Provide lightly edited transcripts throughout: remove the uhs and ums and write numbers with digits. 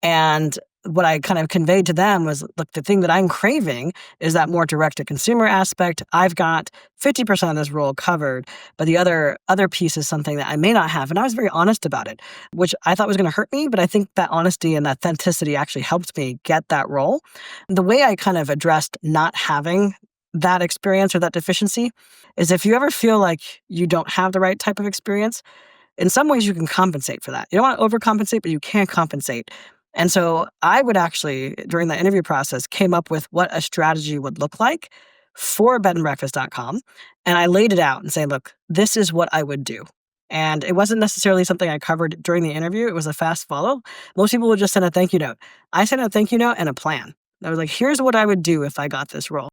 And what I kind of conveyed to them was, look, the thing that I'm craving is that more direct to consumer aspect. I've got 50% of this role covered, but the other piece is something that I may not have. And I was very honest about it, which I thought was going to hurt me, but I think that honesty and authenticity actually helped me get that role. The way I kind of addressed not having that experience or that deficiency is, if you ever feel like you don't have the right type of experience, in some ways you can compensate for that. You don't want to overcompensate, but you can compensate. And so I would actually, during the interview process, came up with what a strategy would look like for bedandbreakfast.com. And I laid it out and say, look, this is what I would do. And it wasn't necessarily something I covered during the interview. It was a fast follow. Most people would just send a thank you note. I sent a thank you note and a plan. I was like, here's what I would do if I got this role.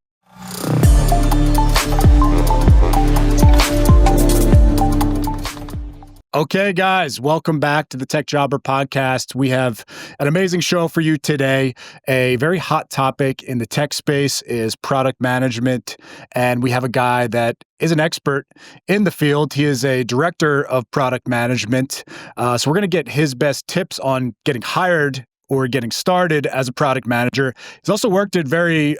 Okay, guys, welcome back to the Tech Jobber Podcast. We have an amazing show for you today. A very hot topic in the tech space is product management, and we have a guy that is an expert in the field. He is a director of product management. So we're going to get his best tips on getting hired or getting started as a product manager. He's also worked at very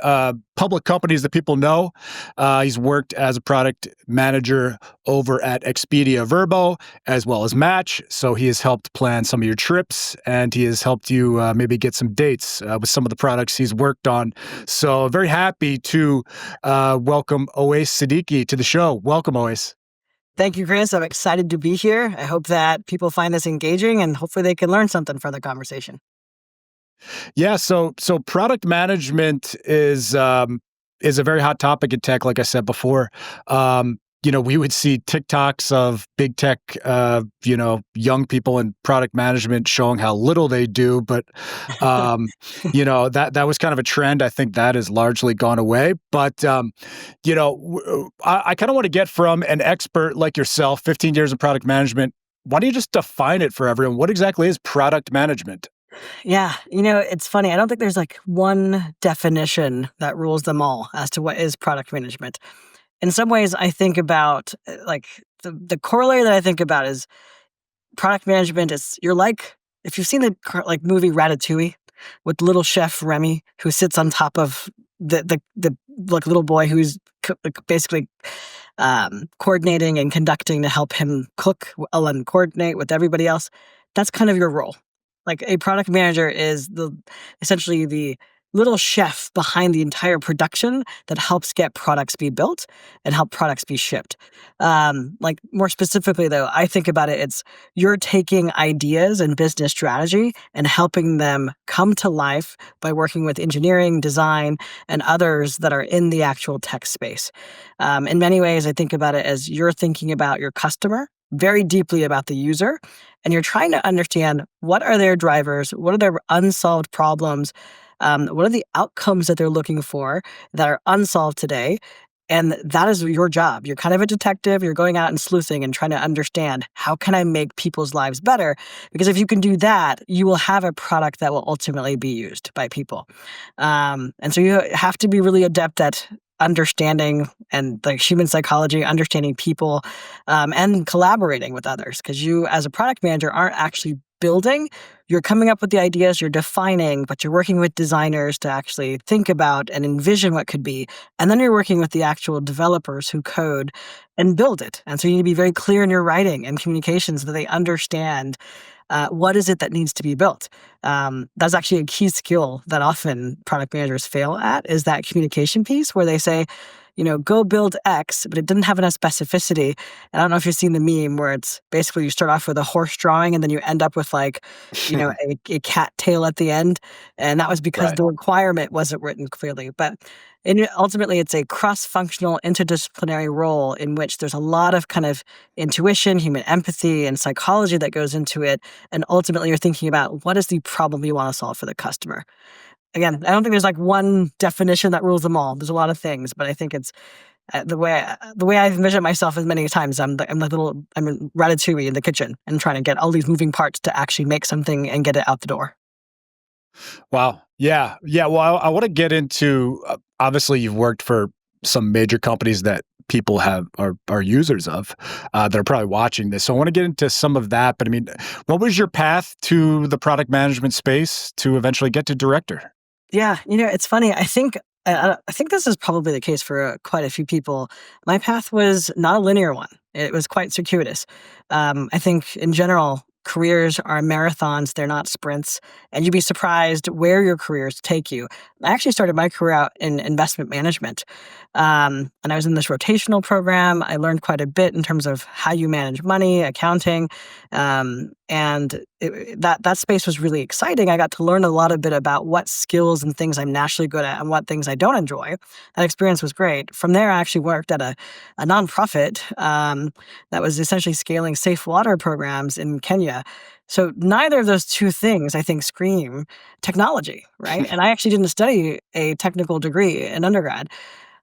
public companies that people know. He's worked as a product manager over at Expedia Verbo, as well as Match. So he has helped plan some of your trips, and he has helped you maybe get some dates with some of the products he's worked on. So very happy to welcome Owais Siddiqui to the show. Welcome, Owais. Thank you, Chris. I'm excited to be here. I hope that people find this engaging, and hopefully they can learn something from the conversation. Yeah, so product management is a very hot topic in tech, like I said before. We would see TikToks of big tech, young people in product management showing how little they do, but that was kind of a trend. I think that has largely gone away. But I kind of want to get from an expert like yourself, 15 years of product management. Why don't you just define it for everyone? What exactly is product management? Yeah, it's funny. I don't think there's like one definition that rules them all as to what is product management. In some ways, I think about like the corollary that I think about is product management is, you're like, if you've seen the movie Ratatouille with little chef Remy, who sits on top of the little boy who's basically coordinating and conducting to help him cook and coordinate with everybody else. That's kind of your role. Like, a product manager is essentially the little chef behind the entire production that helps get products be built and help products be shipped. More specifically though, I think about it, it's you're taking ideas and business strategy and helping them come to life by working with engineering, design, and others that are in the actual tech space. In many ways, I think about it as you're thinking about your customer very deeply, about the user, and you're trying to understand what are their drivers, what are their unsolved problems, what are the outcomes that they're looking for that are unsolved today, and that is your job. You're kind of a detective. You're going out and sleuthing and trying to understand, how can I make people's lives better? Because if you can do that, you will have a product that will ultimately be used by people. And so you have to be really adept at understanding and human psychology, understanding people, and collaborating with others. Because you, as a product manager, aren't actually building. You're coming up with the ideas, you're defining, but you're working with designers to actually think about and envision what could be. And then you're working with the actual developers who code and build it. And so you need to be very clear in your writing and communications so that they understand what is it that needs to be built. That's actually a key skill that often product managers fail at, is that communication piece where they say, go build X, but it didn't have enough specificity. And I don't know if you've seen the meme where it's basically you start off with a horse drawing and then you end up with a cat tail at the end. And that was because the requirement wasn't written clearly. But ultimately, it's a cross-functional, interdisciplinary role in which there's a lot of kind of intuition, human empathy, and psychology that goes into it. And ultimately, you're thinking about, what is the problem you want to solve for the customer? Again, I don't think there's like one definition that rules them all. There's a lot of things, but I think it's the way I've envisioned myself as many times. I'm Ratatouille in the kitchen and trying to get all these moving parts to actually make something and get it out the door. Wow. Yeah. Well, I want to get into, obviously you've worked for some major companies that people are users of that are probably watching this. So I want to get into some of that. But I mean, what was your path to the product management space to eventually get to director? Yeah, it's funny. I think this is probably the case for quite a few people. My path was not a linear one. It was quite circuitous. I think in general, careers are marathons; they're not sprints, and you'd be surprised where your careers take you. I actually started my career out in investment management, and I was in this rotational program. I learned quite a bit in terms of how you manage money, accounting, and that space was really exciting. I got to learn a lot of bit about what skills and things I'm naturally good at and what things I don't enjoy. That experience was great. From there, I actually worked at a nonprofit that was essentially scaling safe water programs in Kenya. So neither of those two things, I think, scream technology, right? And I actually didn't study a technical degree in undergrad.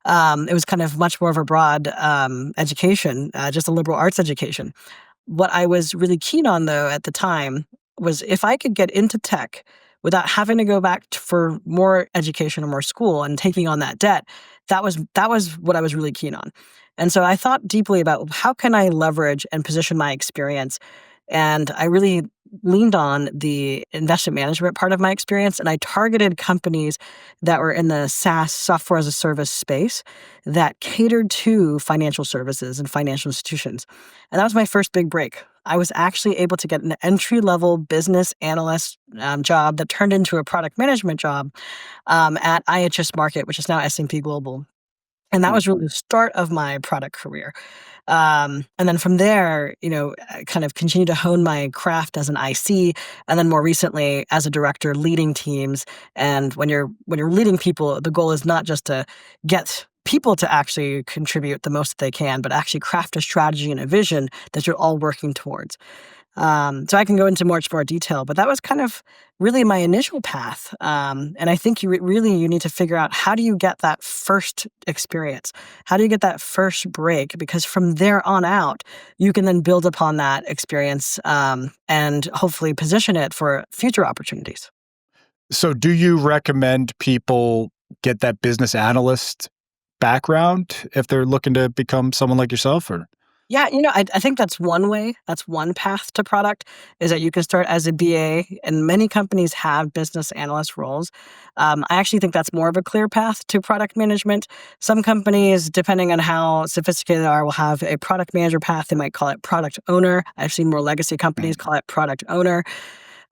It was kind of much more of a broad education, just a liberal arts education. What I was really keen on, though, at the time was if I could get into tech without having to go back for more education or more school and taking on that debt, that was what I was really keen on. And so I thought deeply about how can I leverage and position my experience, and I really leaned on the investment management part of my experience, and I targeted companies that were in the SaaS, software as a service space, that catered to financial services and financial institutions. And that was my first big break. I was actually able to get an entry level business analyst job that turned into a product management job at IHS Market, which is now S&P Global. And that Mm. was really the start of my product career. And then from there, I kind of continued to hone my craft as an IC, and then more recently as a director, leading teams. And when you're leading people, the goal is not just to get people to actually contribute the most that they can, but actually craft a strategy and a vision that you're all working towards. So I can go into much more detail, but that was kind of really my initial path. And I think you need to figure out, how do you get that first experience? How do you get that first break? Because from there on out, you can then build upon that experience, and hopefully position it for future opportunities. So do you recommend people get that business analyst background if they're looking to become someone like yourself? Or Yeah, I think that's one way. That's one path to product, is that you can start as a BA, and many companies have business analyst roles. I actually think that's more of a clear path to product management. Some companies, depending on how sophisticated they are, will have a product manager path. They might call it product owner. I've seen more legacy companies Mhm. call it product owner.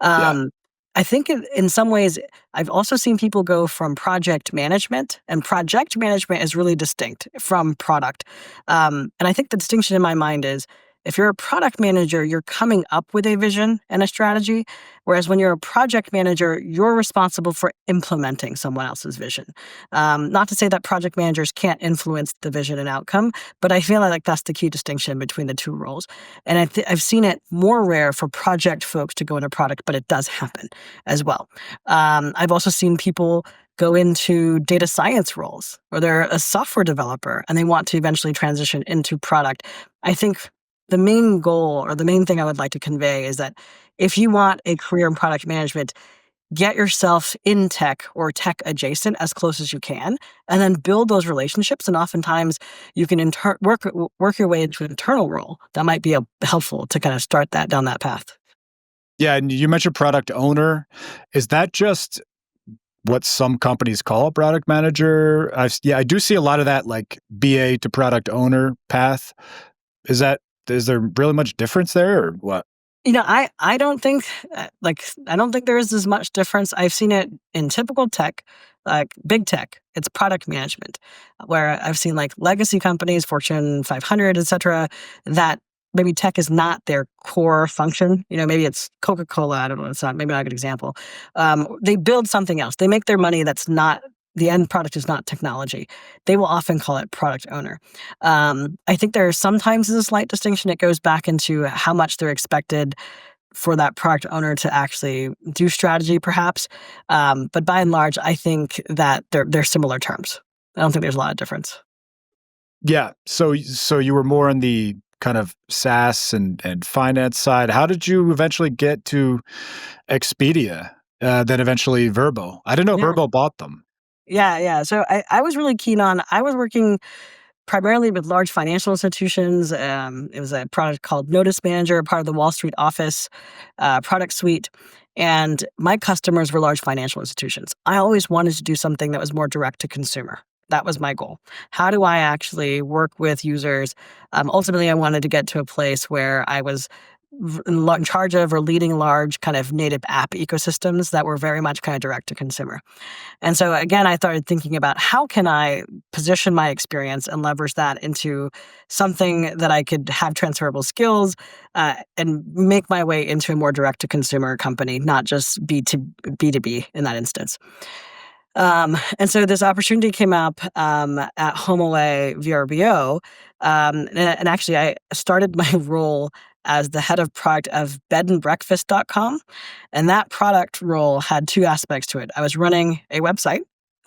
Yeah. Um, I think in some ways, I've also seen people go from project management, and project management is really distinct from product. And I think the distinction in my mind is, if you're a product manager, you're coming up with a vision and a strategy. Whereas when you're a project manager, you're responsible for implementing someone else's vision. Not to say that project managers can't influence the vision and outcome, but I feel like that's the key distinction between the two roles. And I've seen it more rare for project folks to go into product, but it does happen as well. I've also seen people go into data science roles, or they're a software developer and they want to eventually transition into product. I think the main goal, or the main thing I would like to convey, is that if you want a career in product management, get yourself in tech or tech adjacent as close as you can, and then build those relationships. And oftentimes you can work your way into an internal role that might be helpful to kind of start that down that path. Yeah, and you mentioned product owner. Is that just what some companies call a product manager? Yeah, I do see a lot of that, like BA to product owner path. Is that is there really much difference there, or what? I don't think, I don't think there is as much difference. I've seen it in typical tech, like big tech. It's product management, where I've seen like legacy companies, Fortune 500, et cetera, that maybe tech is not their core function. Maybe it's Coca-Cola. I don't know. It's not, maybe not a good example. They build something else. They make their money. That's not, the end product is not technology. They will often call it product owner. I think there sometimes is a slight distinction. It goes back into how much they're expected for that product owner to actually do strategy, perhaps. But by and large, I think that they're similar terms. I don't think there's a lot of difference. Yeah. So you were more on the kind of SaaS and finance side. How did you eventually get to Expedia, then eventually Verbo? I didn't know Yeah. Verbo bought them. Yeah, yeah. So I was really keen on, I was working primarily with large financial institutions. It was a product called Notice Manager, part of the Wall Street Office product suite. And my customers were large financial institutions. I always wanted to do something that was more direct to consumer. That was my goal. How do I actually work with users? Ultimately, I wanted to get to a place where I was in charge of or leading large kind of native app ecosystems that were very much kind of direct to consumer. And so again, I started thinking about how can I position my experience and leverage that into something that I could have transferable skills and make my way into a more direct to consumer company, not just B2B in that instance. And so this opportunity came up at HomeAway VRBO. And actually, I started my role as the head of product of bedandbreakfast.com. And that product role had two aspects to it. I was running a website,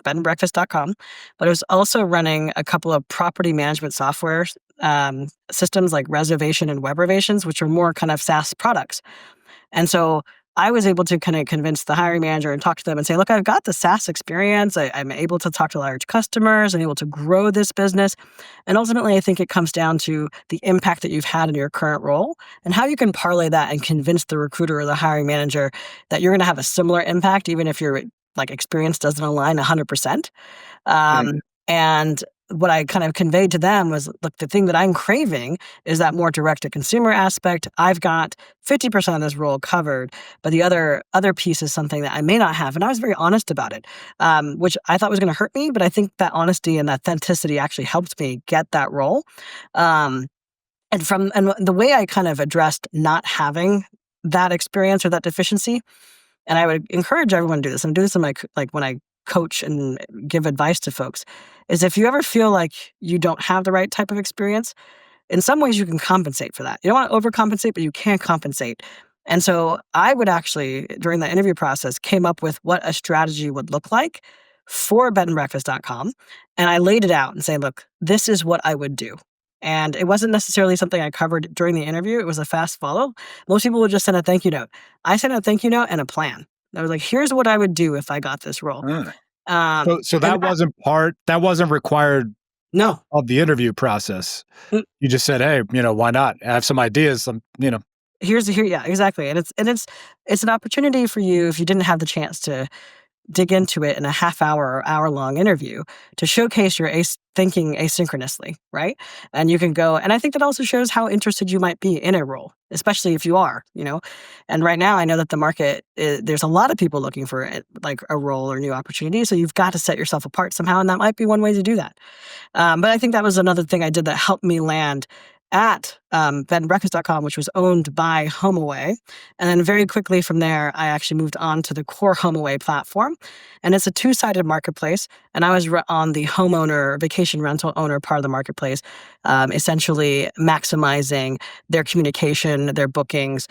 bedandbreakfast.com, but I was also running a couple of property management software systems like reservation and web reservations, which are more kind of SaaS products. And so I was able to kind of convince the hiring manager and talk to them and say, look, I've got the SaaS experience. I'm able to talk to large customers. I'm able to grow this business. And ultimately, I think it comes down to the impact that you've had in your current role and how you can parlay that and convince the recruiter or the hiring manager that you're going to have a similar impact, even if your experience doesn't align 100%. Right. And what I kind of conveyed to them was, look, the thing that I'm craving is that more direct to consumer aspect. I've got 50% of this role covered, but the other piece is something that I may not have. And I was very honest about it, which I thought was going to hurt me, but I think that honesty and authenticity actually helped me get that role. And the way I kind of addressed not having that experience or that deficiency, and I would encourage everyone to do this, and do this in when I coach and give advice to folks, is if you ever feel like you don't have the right type of experience, in some ways you can compensate for that. You don't want to overcompensate, but you can compensate. And so I would actually, during the interview process, came up with what a strategy would look like for bedandbreakfast.com. And I laid it out and say, look, this is what I would do. And it wasn't necessarily something I covered during the interview. It was a fast follow. Most people would just send a thank you note. I sent a thank you note and a plan. I was like, here's what I would do if I got this role. Ah. Um, So and that wasn't required no, of the interview process. mm, You just said, "Hey, why not? I have some ideas." yeah, exactly. And it's an opportunity for you if you didn't have the chance to dig into it in a half hour or hour-long interview to showcase your thinking asynchronously, right? And you can go, and I think that also shows how interested you might be in a role, especially if you are. And right now, I know that the market, there's a lot of people looking for like a role or new opportunity, so you've got to set yourself apart somehow, and that might be one way to do that. But I think that was another thing I did that helped me land at bedandbreakfast.com, which was owned by HomeAway. And then very quickly from there, I actually moved on to the core HomeAway platform. And it's a two-sided marketplace. And I was on the homeowner, vacation rental owner part of the marketplace, essentially maximizing their communication, their bookings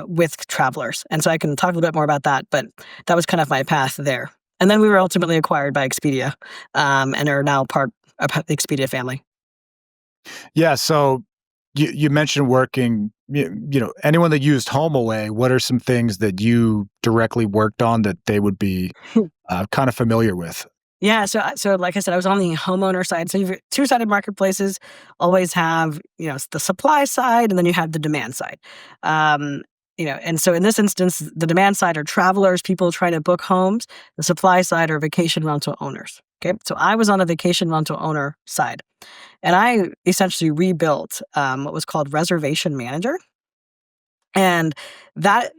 with travelers. And so I can talk a little bit more about that, but that was kind of my path there. And then we were ultimately acquired by Expedia and are now part of the Expedia family. Yeah. So you mentioned working. Anyone that used HomeAway, what are some things that you directly worked on that they would be kind of familiar with? Yeah, so like I said, I was on the homeowner side. So you've two-sided marketplaces always have, the supply side and then you have the demand side. And so in this instance, the demand side are travelers, people trying to book homes. The supply side are vacation rental owners. Okay, so I was on the vacation rental owner side, and I essentially rebuilt what was called Reservation Manager, and that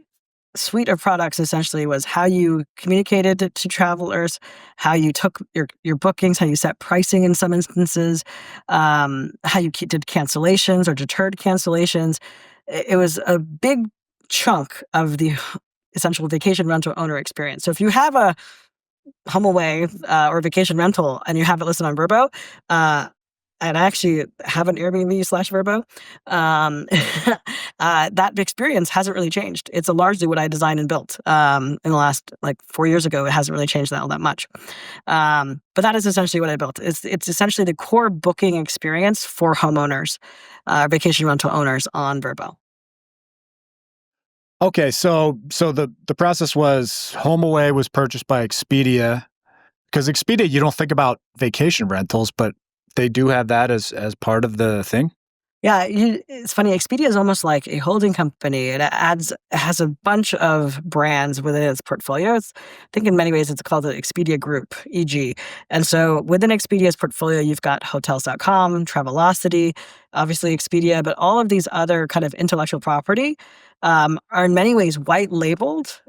suite of products essentially was how you communicated to travelers, how you took your bookings, how you set pricing in some instances, how you did cancellations or deterred cancellations. It was a big chunk of the essential vacation rental owner experience. So if you have a HomeAway or vacation rental and you have it listed on Vrbo, and I actually have an Airbnb/Vrbo. That experience hasn't really changed. It's largely what I designed and built in the last 4 years ago. It hasn't really changed all that much. But that is essentially what I built. It's essentially the core booking experience for homeowners, vacation rental owners on Vrbo. Okay, so the process was HomeAway was purchased by Expedia because Expedia, you don't think about vacation rentals, but they do have that as part of the thing? Yeah, it's funny. Expedia is almost like a holding company. It has a bunch of brands within its portfolio. I think in many ways it's called the Expedia Group, EG. And so within Expedia's portfolio, you've got Hotels.com, Travelocity, obviously Expedia, but all of these other kind of intellectual property are in many ways white labeled.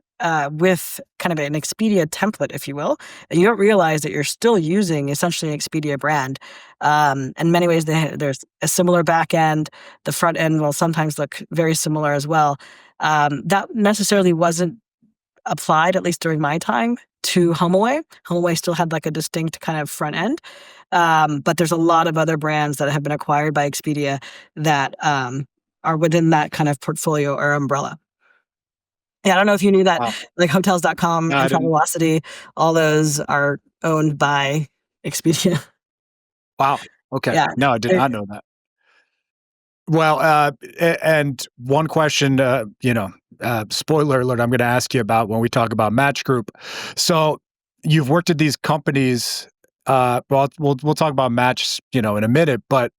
With kind of an Expedia template, if you will, and you don't realize that you're still using essentially an Expedia brand. In many ways, there's a similar back end. The front end will sometimes look very similar as well. That necessarily wasn't applied, at least during my time, to HomeAway. HomeAway still had like a distinct kind of front end, but there's a lot of other brands that have been acquired by Expedia that are within that kind of portfolio or umbrella. Yeah, I don't know if you knew that, Wow. like Hotels.com No, I and didn't. Travelocity, all those are owned by Expedia. Wow. Okay. Yeah. No, I did They're not know that. Well, and one question, spoiler alert, I'm going to ask you about when we talk about Match Group. So you've worked at these companies. Well, we'll talk about Match, in a minute. But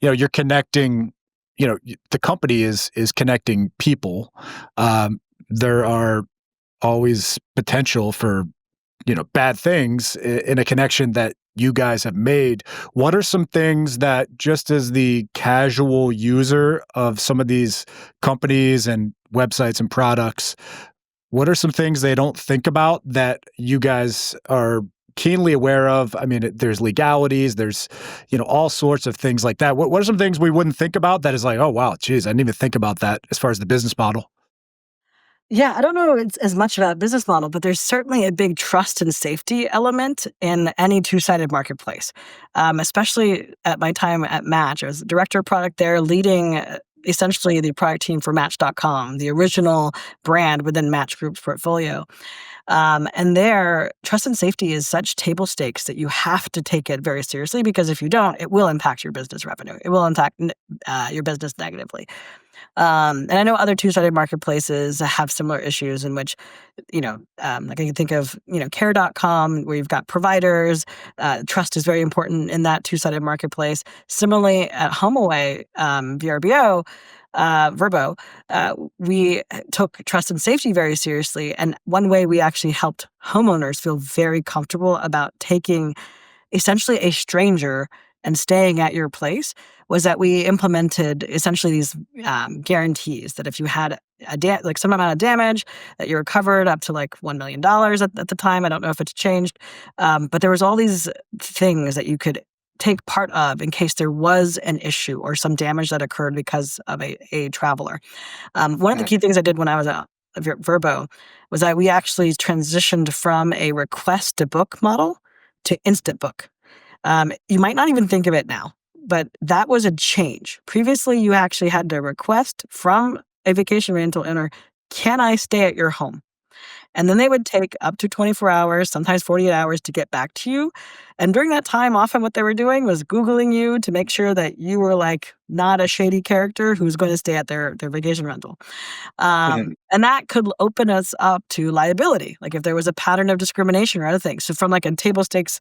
you're connecting. The company is connecting people. There are always potential for bad things in a connection that you guys have made. What are some things that, just as the casual user of some of these companies and websites and products, what are some things they don't think about that you guys are keenly aware of? I mean, there's legalities, there's, all sorts of things like that. What are some things we wouldn't think about that is like, oh, wow, geez, I didn't even think about that as far as the business model? Yeah, I don't know it's as much about business model, but there's certainly a big trust and safety element in any two-sided marketplace. Especially at my time at Match, I was the director of product there, leading essentially the product team for Match.com, the original brand within Match Group's portfolio. And there, trust and safety is such table stakes that you have to take it very seriously because if you don't, it will impact your business revenue. It will impact your business negatively. And I know other two-sided marketplaces have similar issues in which, like I can think of, care.com, where you've got providers. Trust is very important in that two-sided marketplace. Similarly, at HomeAway, VRBO, Verbo, we took trust and safety very seriously. And one way we actually helped homeowners feel very comfortable about taking essentially a stranger and staying at your place was that we implemented essentially these guarantees that if you had like some amount of damage that you were covered up to like $1 million at the time. I don't know if it's changed, but there was all these things that you could take part of in case there was an issue or some damage that occurred because of a traveler. One of the Mhm. key things I did when I was at Verbo was that we actually transitioned from a request to book model to instant book. You might not even think of it now, but that was a change. Previously, you actually had to request from a vacation rental owner, can I stay at your home? And then they would take up to 24 hours, sometimes 48 hours to get back to you. And during that time, often what they were doing was Googling you to make sure that you were like not a shady character who's going to stay at their vacation rental. Mhm. And that could open us up to liability, like if there was a pattern of discrimination or other things. So from like a table stakes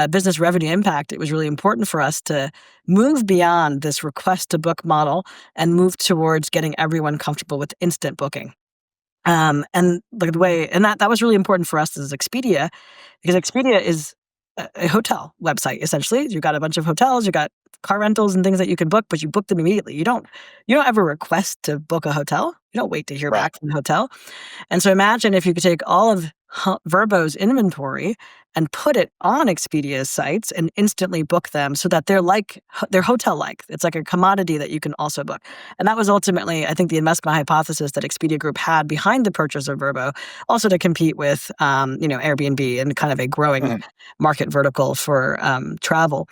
business revenue impact, it was really important for us to move beyond this request to book model and move towards getting everyone comfortable with instant booking. And like the way, and that was really important for us as Expedia, because Expedia is a hotel website essentially. You got a bunch of hotels, you got car rentals and things that you can book, but you book them immediately. You don't ever request to book a hotel. You don't wait to hear Right. back from the hotel. And so imagine if you could take all of Verbo's inventory and put it on Expedia's sites and instantly book them so that they're hotel-like. It's like a commodity that you can also book. And that was ultimately, I think, the investment hypothesis that Expedia Group had behind the purchase of Verbo, also to compete with, Airbnb and kind of a growing Mhm. market vertical for travel.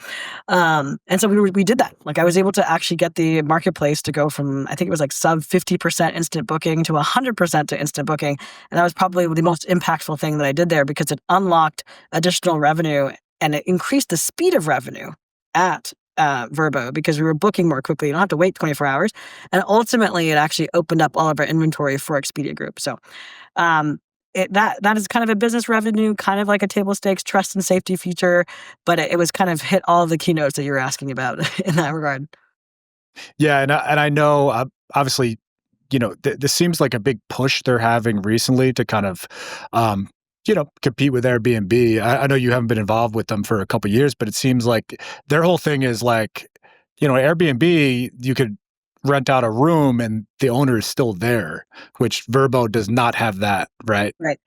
And so we did that. Like I was able to actually get the marketplace to go from, I think it was like sub 50% instant booking to 100% to instant booking. And that was probably the most impactful thing that I did there because it unlocked additional revenue and it increased the speed of revenue at Verbo because we were booking more quickly. You don't have to wait 24 hours. And ultimately, it actually opened up all of our inventory for Expedia Group. So um, that is kind of a business revenue, kind of like a table stakes trust and safety feature, but it was kind of hit all of the keynotes that you were asking about in that regard. Yeah, and I know, obviously, this seems like a big push they're having recently to kind of, compete with Airbnb. I know you haven't been involved with them for a couple years, but it seems like their whole thing is like, Airbnb, you could rent out a room and the owner is still there, which Verbo does not have that, right? Right.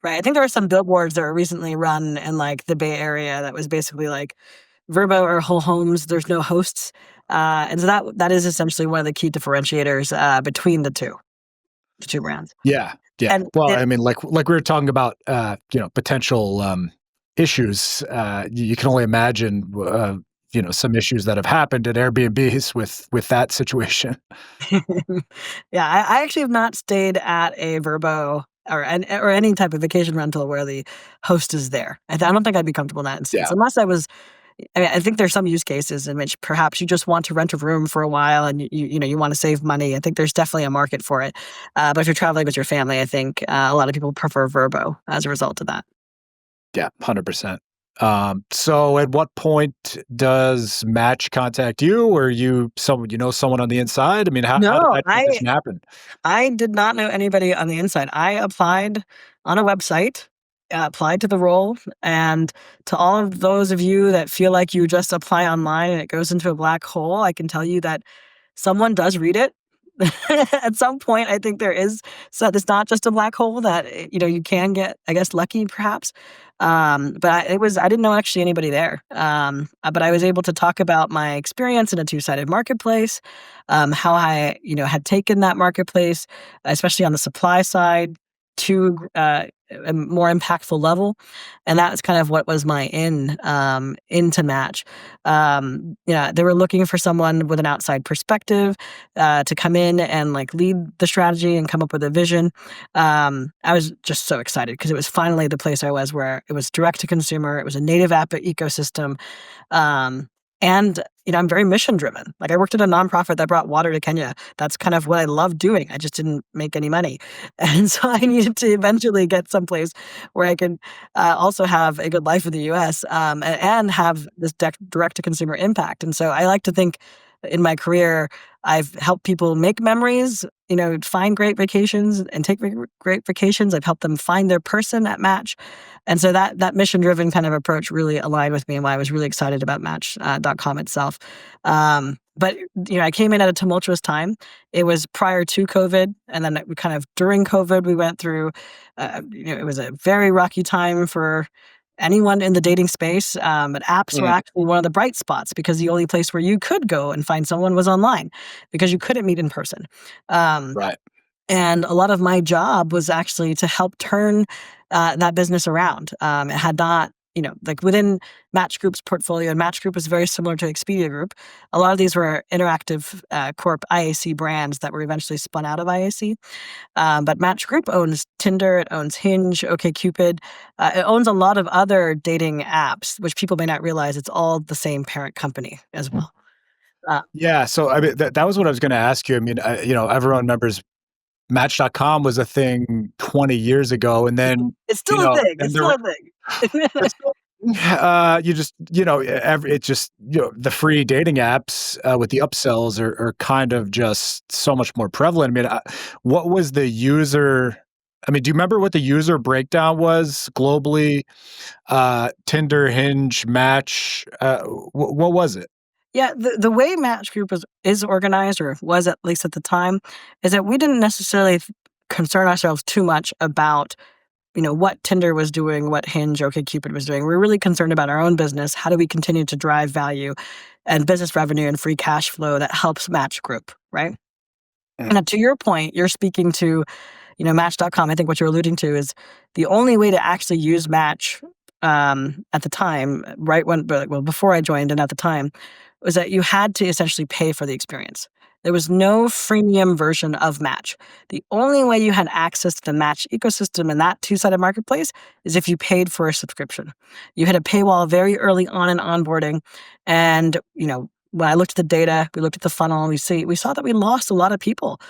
Right. I think there were some billboards that were recently run in like the Bay Area that was basically like Verbo or whole homes. There's no hosts, and so that is essentially one of the key differentiators between the two brands. Yeah, yeah. And Well, it, I mean, like we were talking about, potential issues. You can only imagine, some issues that have happened at Airbnbs with that situation. yeah, I actually have not stayed at a Verbo or any type of vacation rental where the host is there. I don't think I'd be comfortable in that instance Yeah, unless I was. I mean, I think there's some use cases in which perhaps you just want to rent a room for a while and you want to save money. I think there's definitely a market for it. But if you're traveling with your family, I think a lot of people prefer Verbo as a result of that. yeah, 100%. So, at what point does Match contact you, or someone on the inside? I mean, how did No, that transition happen? I did not know anybody on the inside. I applied on a website, applied to the role, and to all of those of you that feel like you just apply online and it goes into a black hole, I can tell you that someone does read it. At some point, I think there is so it's not just a black hole that, you can get, I guess, lucky perhaps. But I didn't know actually anybody there. But I was able to talk about my experience in a two-sided marketplace, how I, had taken that marketplace, especially on the supply side, to a more impactful level, and that was kind of what was my into Match. Yeah, they were looking for someone with an outside perspective to come in and like lead the strategy and come up with a vision. I was just so excited because it was finally the place I was where it was direct to consumer. It was a native app ecosystem. Um, and I'm very mission driven. Like I worked at a nonprofit that brought water to Kenya. That's kind of what I love doing. I just didn't make any money, and so I needed to eventually get someplace where I could also have a good life in the U.S. And have this direct to consumer impact. And so I like to think in my career I've helped people make memories, find great vacations and take great vacations. I've helped them find their person at Match. And so that mission-driven kind of approach really aligned with me and why I was really excited about Match.com itself. But, I came in at a tumultuous time. It was prior to COVID, and then we kind of during COVID, we went through, it was a very rocky time for anyone in the dating space, but apps were Mm, actually one of the bright spots because the only place where you could go and find someone was online because you couldn't meet in person. Um, right. and a lot of my job was actually to help turn that business around. It had not, like within Match Group's portfolio, and Match Group was very similar to Expedia Group. A lot of these were Interactive Corp IAC brands that were eventually spun out of IAC. But Match Group owns Tinder, it owns Hinge, OkCupid. It owns a lot of other dating apps, which people may not realize it's all the same parent company as well. Uh, Yeah. So, I mean, that was what I was going to ask you. I mean, everyone remembers Match.com was a thing 20 years ago, and then it's still a thing. and It's there still were a thing. it's still you just it's just the free dating apps with the upsells are kind of just so much more prevalent. I mean, what was the user? I mean, do you remember what the user breakdown was globally? Tinder, Hinge, Match. What was it? Yeah, the way Match Group is organized, or was at least at the time, is that we didn't necessarily concern ourselves too much about what Tinder was doing, what Hinge, OkCupid was doing. We're really concerned about our own business. How do we continue to drive value and business revenue and free cash flow that helps Match Group, right? Mm, And to your point, you're speaking to, Match.com. I think what you're alluding to is the only way to actually use Match at the time, right when, well, before I joined and at the time, was that you had to essentially pay for the experience. There was no freemium version of Match. The only way you had access to the Match ecosystem and that two-sided marketplace is if you paid for a subscription. You had a paywall very early on in onboarding, and when I looked at the data, we looked at the funnel, we saw that we lost a lot of people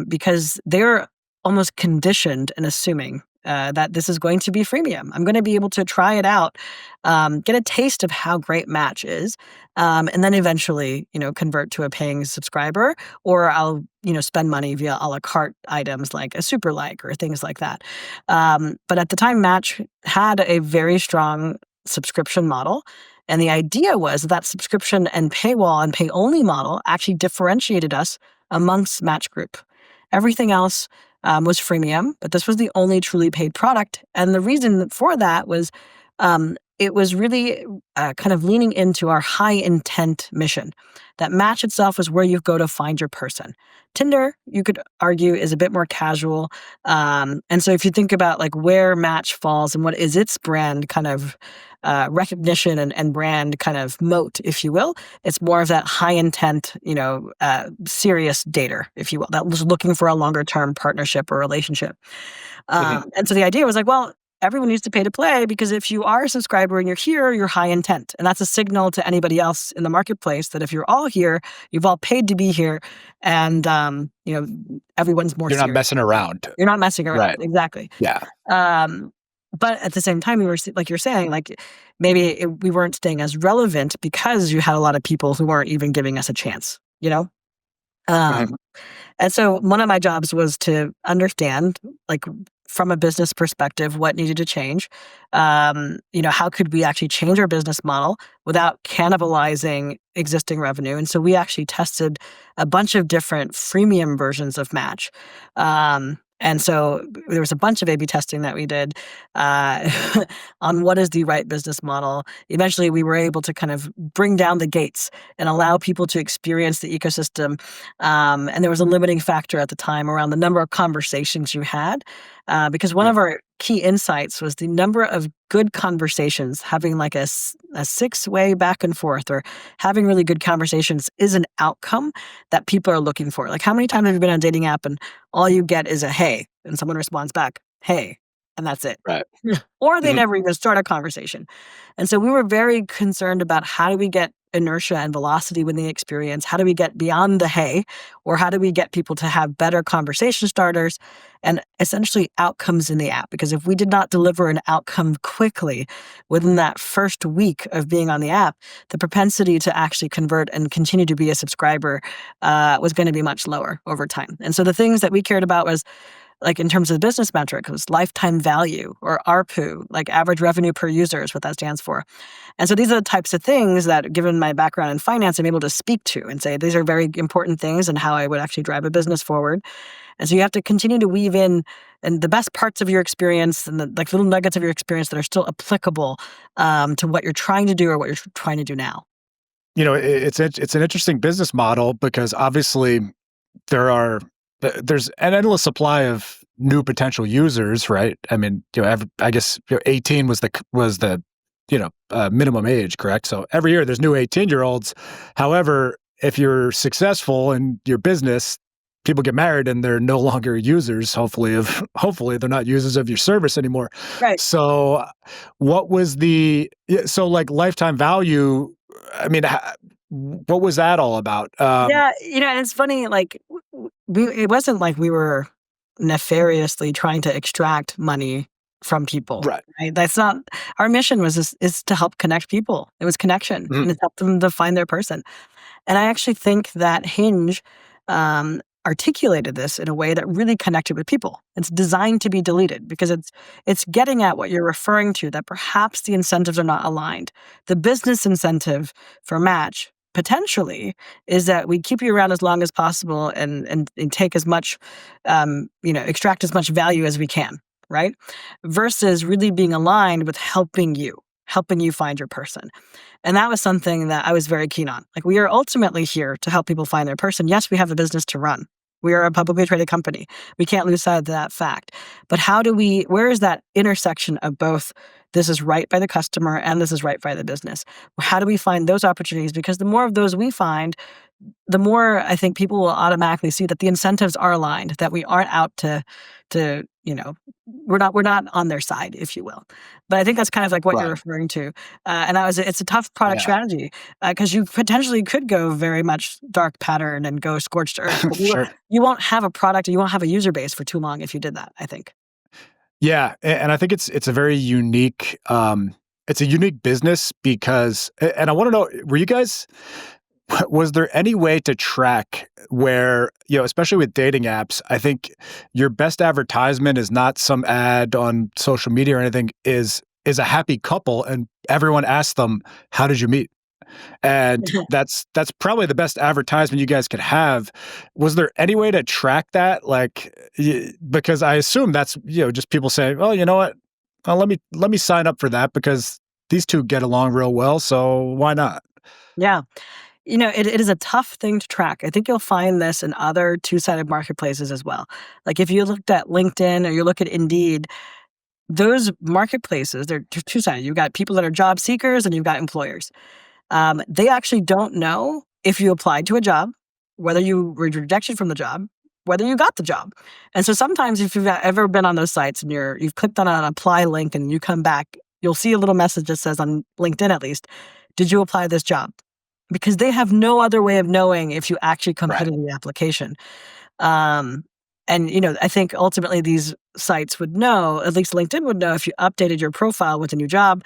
because they're almost conditioned and assuming that this is going to be freemium. I'm going to be able to try it out, get a taste of how great Match is, and then eventually, convert to a paying subscriber, or I'll, spend money via a la carte items like a super like or things like that. But at the time, Match had a very strong subscription model. And the idea was that subscription and paywall and pay only model actually differentiated us amongst Match Group. Everything else was freemium, but this was the only truly paid product. And the reason for that was it was really kind of leaning into our high intent mission. That Match itself is where you go to find your person. Tinder, you could argue, is a bit more casual. And so if you think about like where Match falls and what is its brand kind of recognition and brand kind of moat, if you will, it's more of that high intent, serious dater, if you will, that was looking for a longer term partnership or relationship. Mhm. And so the idea was like, well, everyone needs to pay to play, because if you are a subscriber and you're here, you're high intent. And that's a signal to anybody else in the marketplace that if you're all here, you've all paid to be here, and everyone's more You're not serious. messing around. You're not messing around. Right. Exactly. Yeah. But at the same time, we were like you're saying, like maybe we weren't staying as relevant because you had a lot of people who weren't even giving us a chance, Mhm. Um, and so one of my jobs was to understand, like from a business perspective, what needed to change. How could we actually change our business model without cannibalizing existing revenue? And so we actually tested a bunch of different freemium versions of Match. And so there was a bunch of A/B testing that we did uh, on what is the right business model. Eventually, we were able to kind of bring down the gates and allow people to experience the ecosystem. And there was a limiting factor at the time around the number of conversations you had, because one Mhm. of our key insights was the number of good conversations, having like a six-way back and forth, or having really good conversations is an outcome that people are looking for. Like, how many times have you been on a dating app and all you get is a hey, and someone responds back, hey, and that's it. Right. Or they Mhm. never even start a conversation. And so we were very concerned about how do we get inertia and velocity within the experience? How do we get beyond the hey? Or how do we get people to have better conversation starters and essentially outcomes in the app? Because if we did not deliver an outcome quickly within that first week of being on the app, the propensity to actually convert and continue to be a subscriber was going to be much lower over time. And so the things that we cared about was, like in terms of the business metric, it was lifetime value, or ARPU, like average revenue per user is what that stands for. And so these are the types of things that, given my background in finance, I'm able to speak to and say, these are very important things and how I would actually drive a business forward. And so you have to continue to weave in and the best parts of your experience and the like little nuggets of your experience that are still applicable to what you're trying to do or what you're trying to do now. It's an interesting business model because obviously there are there's an endless supply of new potential users, right? I mean, I guess 18 was the minimum age, correct? So every year there's new 18-year-olds. However, if you're successful in your business, people get married and they're no longer users. Hopefully they're not users of your service anymore. Right. So, what was so like lifetime value? I mean, what was that all about? Yeah, and it's funny, like it wasn't like we were nefariously trying to extract money from people, Right. right? That's not our mission. Is to help connect people. It was connection, Mhm. and it's help them to find their person. And I actually think that Hinge articulated this in a way that really connected with people. It's designed to be deleted because it's getting at what you're referring to, that perhaps the incentives are not aligned. The business incentive for Match potentially is that we keep you around as long as possible and take as much, extract as much value as we can, right? Versus really being aligned with helping you find your person. And that was something that I was very keen on. Like, we are ultimately here to help people find their person. Yes, we have a business to run. We are a publicly traded company. We can't lose sight of that fact. But where is that intersection of both this is right by the customer and this is right by the business? How do we find those opportunities? Because the more of those we find, the more I think people will automatically see that the incentives are aligned, that we aren't out to, we're not on their side, if you will. But I think that's kind of like what you're Right. referring to. And it's a tough product Yeah. strategy because you potentially could go very much dark pattern and go scorched earth, but Sure. you won't have a product, you won't have a user base for too long if you did that, I think. Yeah, and I think it's a very unique it's a unique business because and I want to know, were you guys was there any way to track where, especially with dating apps, I think your best advertisement is not some ad on social media or anything, is a happy couple and everyone asks them, "How did you meet?" And that's probably the best advertisement you guys could have. Was there any way to track that? Like, because I assume that's, just people saying, "Well, you know what? Let me sign up for that because these two get along real well, so why not?" Yeah. It is a tough thing to track. I think you'll find this in other two-sided marketplaces as well. Like if you looked at LinkedIn or you look at Indeed, those marketplaces, they're two-sided. You've got people that are job seekers and you've got employers. They actually don't know if you applied to a job, whether you were rejected from the job, whether you got the job. And so sometimes if you've ever been on those sites and you've clicked on an apply link and you come back, you'll see a little message that says on LinkedIn at least, did you apply this job? Because they have no other way of knowing if you actually Right. completed the application. Um, and I think ultimately these sites would know, at least LinkedIn would know if you updated your profile with a new job,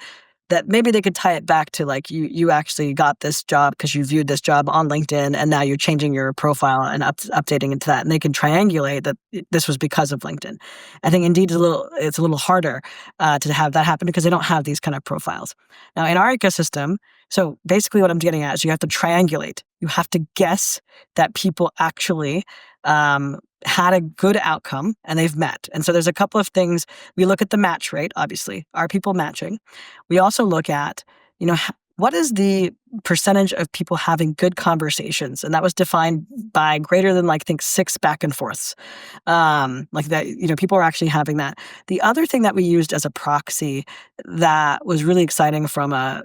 that maybe they could tie it back to like you actually got this job because you viewed this job on LinkedIn and now you're changing your profile and updating it to that, and they can triangulate that this was because of LinkedIn. I think Indeed is it's a little harder to have that happen because they don't have these kind of profiles. Now in our ecosystem, so basically what I'm getting at is you have to triangulate. You have to guess that people actually had a good outcome and they've met. And so there's a couple of things. We look at the match rate, obviously. Are people matching? We also look at, what is the percentage of people having good conversations? And that was defined by greater than like, I think 6 back and forths. Like that, people are actually having that. The other thing that we used as a proxy that was really exciting from a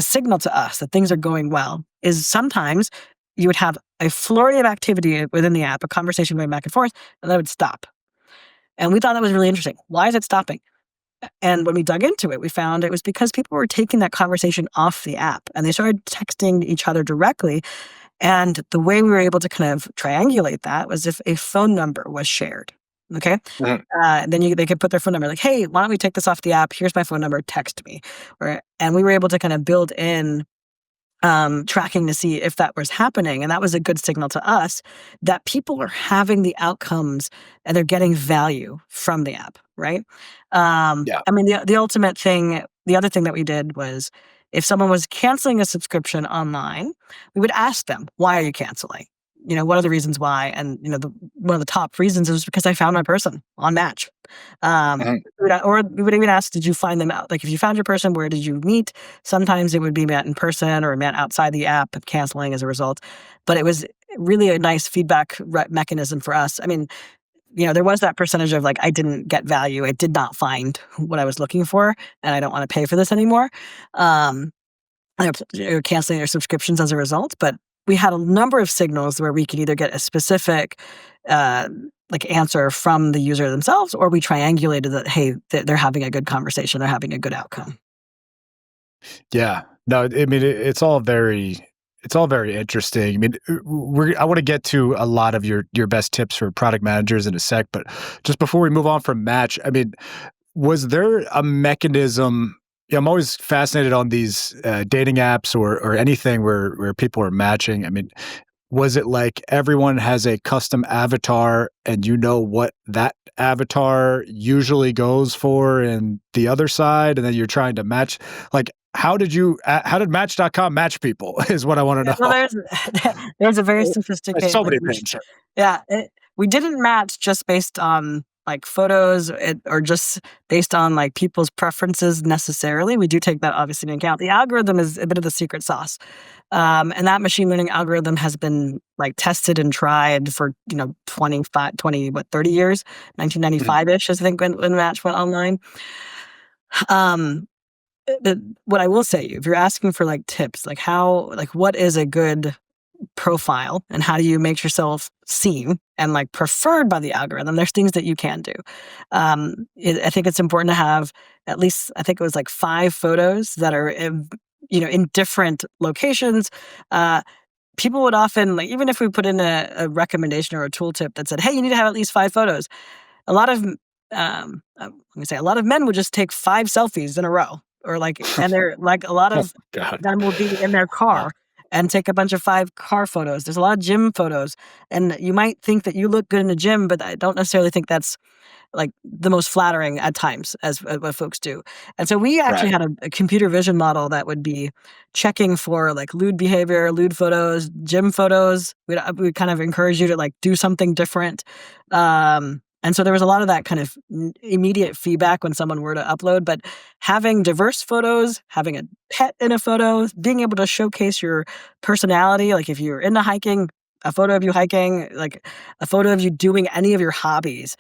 signal to us that things are going well is sometimes you would have a flurry of activity within the app, a conversation going back and forth, and then it would stop. And we thought that was really interesting. Why is it stopping? And when we dug into it, we found it was because people were taking that conversation off the app and they started texting each other directly. And the way we were able to kind of triangulate that was if a phone number was shared. Okay. Mhm. Then they could put their phone number like, hey, why don't we take this off the app? Here's my phone number, text me. And we were able to kind of build in tracking to see if that was happening. And that was a good signal to us that people are having the outcomes and they're getting value from the app, right? Yeah. I mean, the ultimate thing, the other thing that we did was if someone was canceling a subscription online, we would ask them, why are you canceling? What are the reasons why? And, one of the top reasons is because I found my person on Match. Mhm. Or we would even ask, did you find them out? Like if you found your person, where did you meet? Sometimes it would be met in person or met outside the app and canceling as a result. But it was really a nice feedback mechanism for us. I mean, there was that percentage of like, I didn't get value. I did not find what I was looking for and I don't want to pay for this anymore. Um, they're canceling their subscriptions as a result. But we had a number of signals where we could either get a specific uh, like answer from the user themselves, or we triangulated that, hey, they're having a good conversation, they're having a good outcome. Yeah. No, I mean, it's all very interesting. I mean, I want to get to a lot of your best tips for product managers in a sec, but just before we move on from Match, I mean, was there a mechanism? Yeah, I'm always fascinated on these dating apps or anything where people are matching. I mean, was it like everyone has a custom avatar and you know what that avatar usually goes for in the other side, and then you're trying to match? Like, how did Match.com match people is what I want to Well, know. there's a very There's sophisticated so like many things. yeah, we didn't match just based on like photos or just based on like people's preferences necessarily. We do take that obviously into account. The algorithm is a bit of the secret sauce. And that machine learning algorithm has been like tested and tried for, 25, 20, 30 years, Mhm. 1995-ish, I think when Match went online. Um, what I will say, if you're asking for like tips, like what is a good profile and how do you make yourself seen and like preferred by the algorithm, there's things that you can do. I think it's important to have at least, I think it was like 5 photos that are in different locations. uh, People would often, like, even if we put in a recommendation or a tooltip that said, hey, you need to have at least 5 photos, a lot of I'm gonna say a lot of men would just take 5 selfies in a row, or and they're like a lot Oh of my God. them will be in their Wow. car and take a bunch of 5 car photos. There's a lot of gym photos, and you might think that you look good in the gym, but I don't necessarily think that's like the most flattering at times as what folks do. And so we actually Right. had a computer vision model that would be checking for like lewd behavior, lewd photos, gym photos. We'd kind of encourage you to like do something different. And so there was a lot of that kind of immediate feedback when someone were to upload, but having diverse photos, having a pet in a photo, being able to showcase your personality, like if you're into hiking, a photo of you hiking, like a photo of you doing any of your hobbies,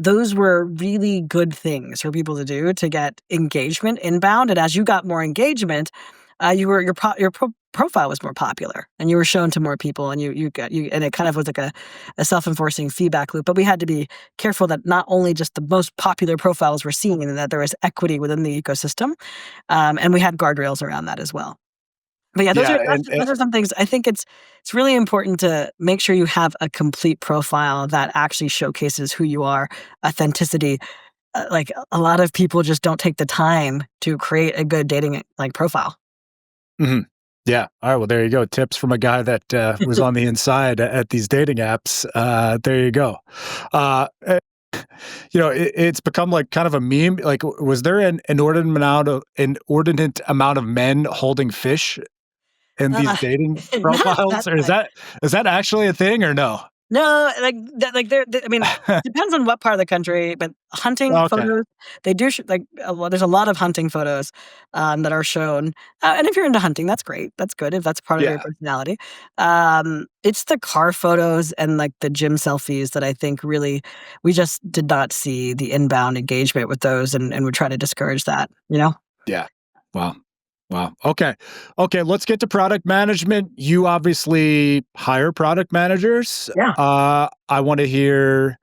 those were really good things for people to do to get engagement inbound. And as you got more engagement, you were your profile was more popular, and you were shown to more people, and and it kind of was like a self-enforcing feedback loop. But we had to be careful that not only just the most popular profiles were seen, and that there was equity within the ecosystem, and we had guardrails around that as well. But yeah, Yeah, those are some things I think it's really important to make sure you have a complete profile that actually showcases who you are, authenticity. Like a lot of people just don't take the time to create a good dating like profile. mhm. Yeah. All right. Well, there you go. Tips from a guy that was on the inside at these dating apps. There you go. Uh, it's become like kind of a meme. Like, was there an inordinate amount of men holding fish in these Uh, dating not that profiles, or much. is that actually a thing or no? No, like that, like I mean, depends on what part of the country, but hunting Okay. photos, they do there's a lot of hunting photos that are shown. And if you're into hunting, that's great. That's good if that's part of your Yeah. personality. It's the car photos and like the gym selfies that I think really we just did not see the inbound engagement with those, and we try to discourage that, you know? Yeah. Wow. Wow. Okay. Okay. Let's get to product management. You obviously hire product managers. Yeah. I want to hear,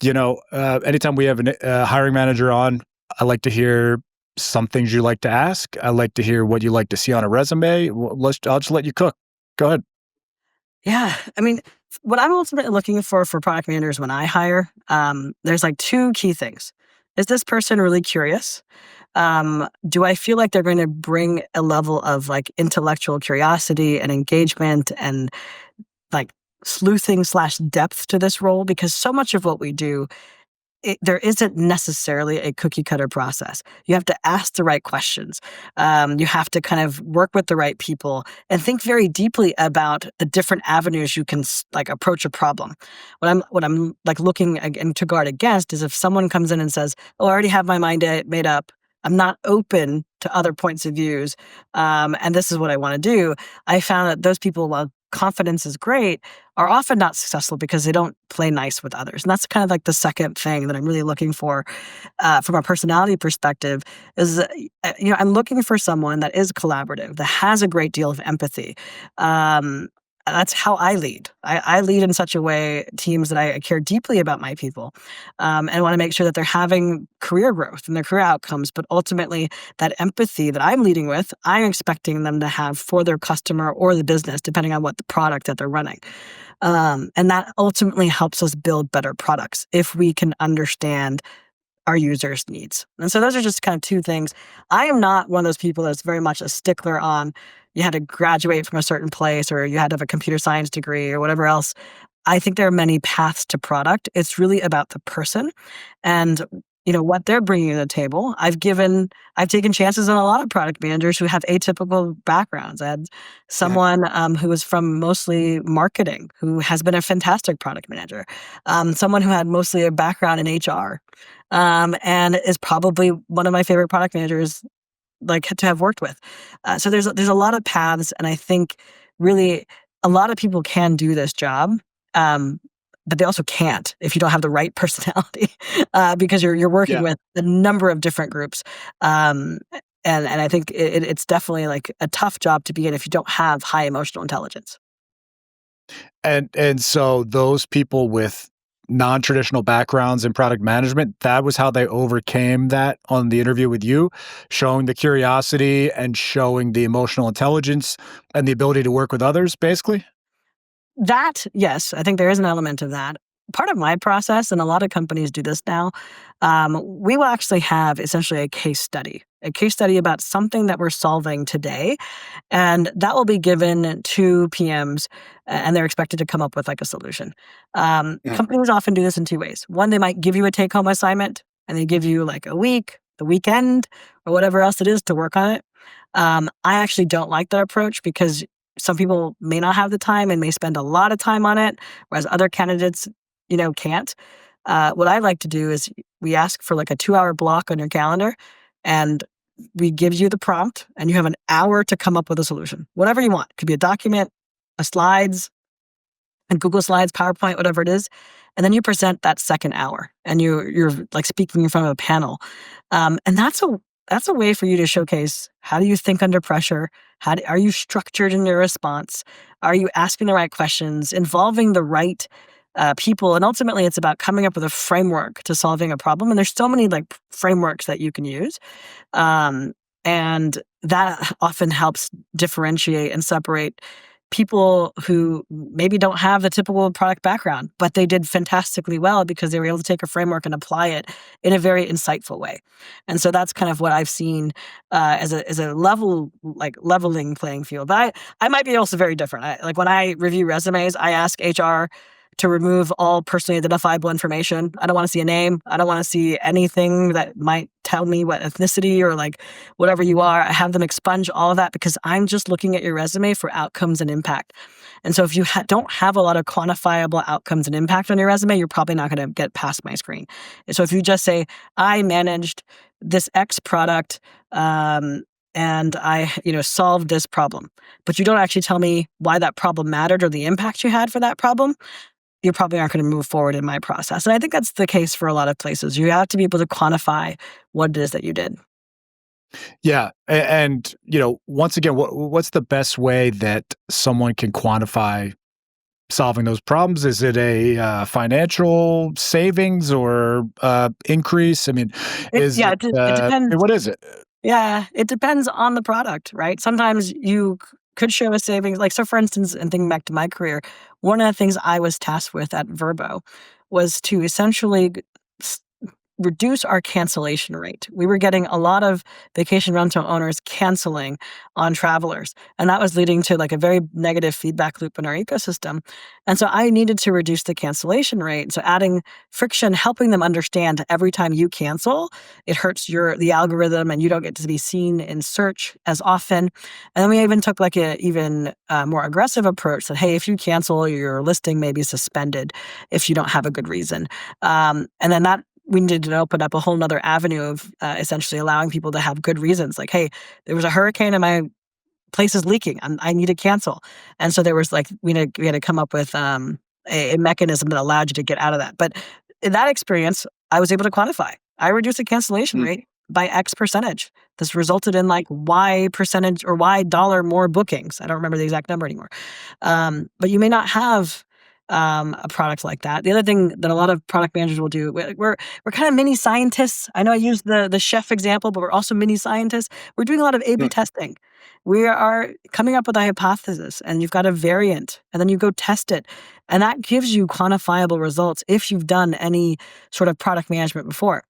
anytime we have a hiring manager on, I like to hear some things you like to ask. I like to hear what you like to see on a resume. I'll just let you cook. Go ahead. Yeah. I mean, what I'm ultimately looking for product managers when I hire, there's like 2 key things. Is this person really curious? Do I feel like they're going to bring a level of like intellectual curiosity and engagement and like sleuthing slash depth to this role? Because so much of what we do, there isn't necessarily a cookie cutter process. You have to ask the right questions. You have to kind of work with the right people and think very deeply about the different avenues you can like approach a problem. What I'm like looking to guard against is if someone comes in and says, "Oh, I already have my mind made up. I'm not open to other points of views, and this is what I want to do." I found that those people, while confidence is great, are often not successful because they don't play nice with others. And that's kind of like the second thing that I'm really looking for from a personality perspective is, I'm looking for someone that is collaborative, that has a great deal of empathy. Um, that's how I lead. I lead in such a way teams that I care deeply about my people, and want to make sure that they're having career growth and their career outcomes. But ultimately, that empathy that I'm leading with, I'm expecting them to have for their customer or the business, depending on what the product that they're running. And that ultimately helps us build better products if we can understand our users' needs. And so those are just kind of 2 things. I am not one of those people that's very much a stickler on you had to graduate from a certain place or you had to have a computer science degree or whatever else. I think there are many paths to product. It's really about the person and what they're bringing to the table. I've taken chances on a lot of product managers who have atypical backgrounds. I had Yeah. someone who was from mostly marketing who has been a fantastic product manager. Someone who had mostly a background in HR, and is probably one of my favorite product managers like to have worked with. So there's a lot of paths, and I think really a lot of people can do this job, um, but they also can't if you don't have the right personality, because you're working Yeah. with a number of different groups, and I think it's definitely like a tough job to be in if you don't have high emotional intelligence. And so those people with non-traditional backgrounds in product management, that was how they overcame that on the interview with you, showing the curiosity and showing the emotional intelligence and the ability to work with others, basically? That yes, I think there is an element of that. part of my process, and a lot of companies do this now, we will actually have essentially a case study about something that we're solving today, and that will be given to PMs, and they're expected to come up with like a solution. Mhm. Companies often do this in two ways. One, they might give you a take home assignment and they give you like a week, the weekend, or whatever else it is to work on it. I actually don't like that approach because some people may not have the time and may spend a lot of time on it, whereas other candidates, can't. What I like to do is we ask for like a 2-hour block on your calendar, and we give you the prompt, and you have an hour to come up with a solution, whatever you want. It could be a document, a slides, and Google Slides, PowerPoint, whatever it is, and then you present that second hour, and you're like speaking in front of a panel, and that's a way for you to showcase how do you think under pressure, are you structured in your response, are you asking the right questions, involving the right people, and ultimately it's about coming up with a framework to solving a problem. And there's so many like frameworks that you can use. Um, and that often helps differentiate and separate people who maybe don't have the typical product background, but they did fantastically well because they were able to take a framework and apply it in a very insightful way. And so that's kind of what I've seen as a leveling playing field. But I might be also very different. Like when I review resumes, I ask HR to remove all personally identifiable information. I don't want to see a name. I don't want to see anything that might tell me what ethnicity or like whatever you are. I have them expunge all of that because I'm just looking at your resume for outcomes and impact. And so if you don't have a lot of quantifiable outcomes and impact on your resume, you're probably not going to get past my screen. And so if you just say, I managed this X product, and I, solved this problem, but you don't actually tell me why that problem mattered or the impact you had for that problem, you probably aren't going to move forward in my process. And I think that's the case for a lot of places. You have to be able to quantify what it is that you did. Yeah, and once again, what's the best way that someone can quantify solving those problems? Is it a financial savings or increase? I mean, is Yeah, it it depends. what is it? Yeah, it depends on the product, right? Sometimes you could show a savings. Like, so for instance, and thinking back to my career, one of the things I was tasked with at Verbo was to essentially reduce our cancellation rate. We were getting a lot of vacation rental owners canceling on travelers, and that was leading to like a very negative feedback loop in our ecosystem. And so I needed to reduce the cancellation rate. So adding friction, helping them understand every time you cancel, it hurts the algorithm and you don't get to be seen in search as often. And then we even took like a even more aggressive approach that, hey, if you cancel, your listing may be suspended if you don't have a good reason. And then that we needed to open up a whole nother avenue of essentially allowing people to have good reasons. Like, hey, there was a hurricane and my place is leaking. I need to cancel. And so there was like, we had to come up with a mechanism that allowed you to get out of that. But in that experience, I was able to quantify. I reduced the cancellation Mm. rate by X percentage. This resulted in like Y percentage or Y dollar more bookings. I don't remember the exact number anymore. But you may not have a product like that. The other thing that a lot of product managers will do, we're kind of mini scientists. I know I used the chef example, but we're also mini scientists. We're doing a lot of A/B Mm. testing. We are coming up with a hypothesis, and you've got a variant, and then you go test it, and that gives you quantifiable results if you've done any sort of product management before.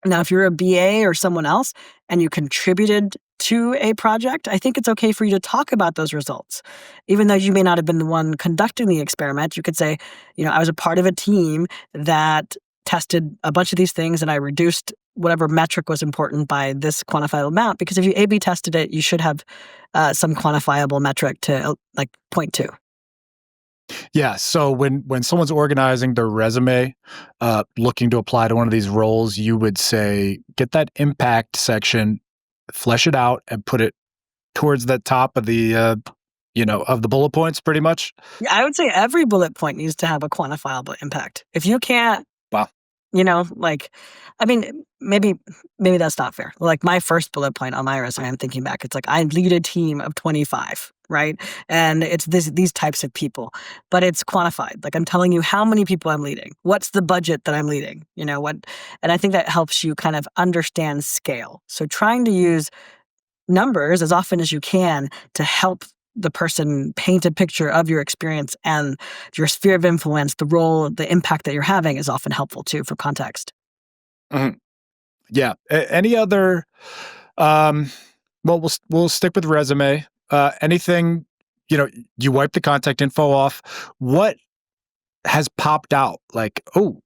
Now, if you're a BA or someone else and you contributed to a project, I think it's okay for you to talk about those results. Even though you may not have been the one conducting the experiment, you could say, I was a part of a team that tested a bunch of these things and I reduced whatever metric was important by this quantifiable amount. Because if you A/B tested it, you should have some quantifiable metric to like point to. Yeah. So when someone's organizing their resume, looking to apply to one of these roles, you would say, get that impact section, flesh it out, and put it towards the top of the of the bullet points, pretty much. Yeah, I would say every bullet point needs to have a quantifiable impact. If you can't, Wow. like, I mean, maybe that's not fair. Like my first bullet point on my resume, I'm thinking back, it's like I lead a team of 25, right? And it's these types of people, but it's quantified. Like I'm telling you how many people I'm leading. What's the budget that I'm leading? What? And I think that helps you kind of understand scale. So trying to use numbers as often as you can to help the person paint a picture of your experience and your sphere of influence, the role, the impact that you're having is often helpful too for context. Mhm. Yeah. Any other? Um, well, we'll stick with resume. Anything, you wipe the contact info off. What has popped out? Like, oh,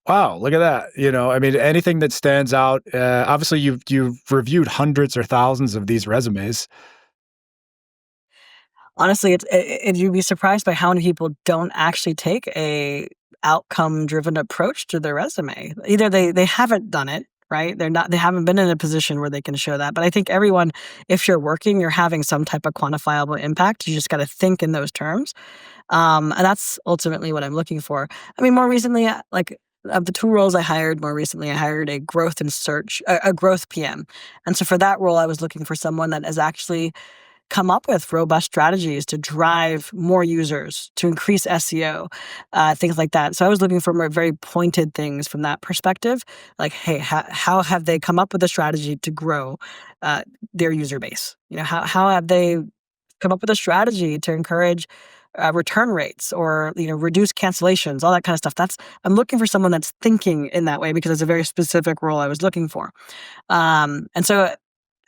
wow, look at that. I mean, anything that stands out. Obviously, you've reviewed hundreds or thousands of these resumes. Honestly, you'd be surprised by how many people don't actually take a outcome-driven approach to their resume. Either they haven't done it, right? They haven't been in a position where they can show that. But I think everyone, if you're working, you're having some type of quantifiable impact. You just got to think in those terms. And that's ultimately what I'm looking for. I mean, more recently, like of the two roles I hired more recently, I hired a growth and search, a growth PM. And so for that role, I was looking for someone that has actually come up with robust strategies to drive more users, to increase SEO, things like that. So I was looking for more very pointed things from that perspective. Like, hey, how have they come up with a strategy to grow uh, their user base? How have they come up with a strategy to encourage return rates or reduce cancellations, all that kind of stuff. I'm looking for someone that's thinking in that way because it's a very specific role I was looking for. And so